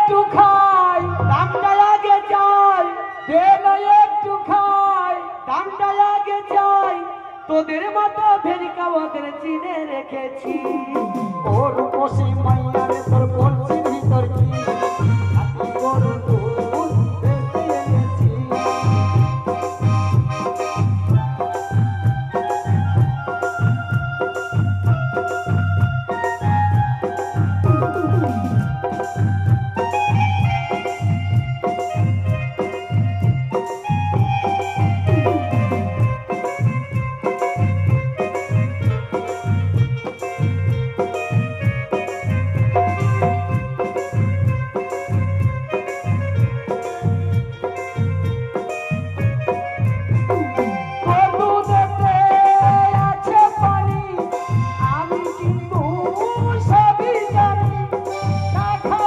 একটু খাই, দামটা আগে চাই, দে না একটু খাই, দামটা আগে চাই। তোদের মতো ভেরিকা ওদের চিনে রেখেছি, ওর বসে মাইয়ারে তোর বলছি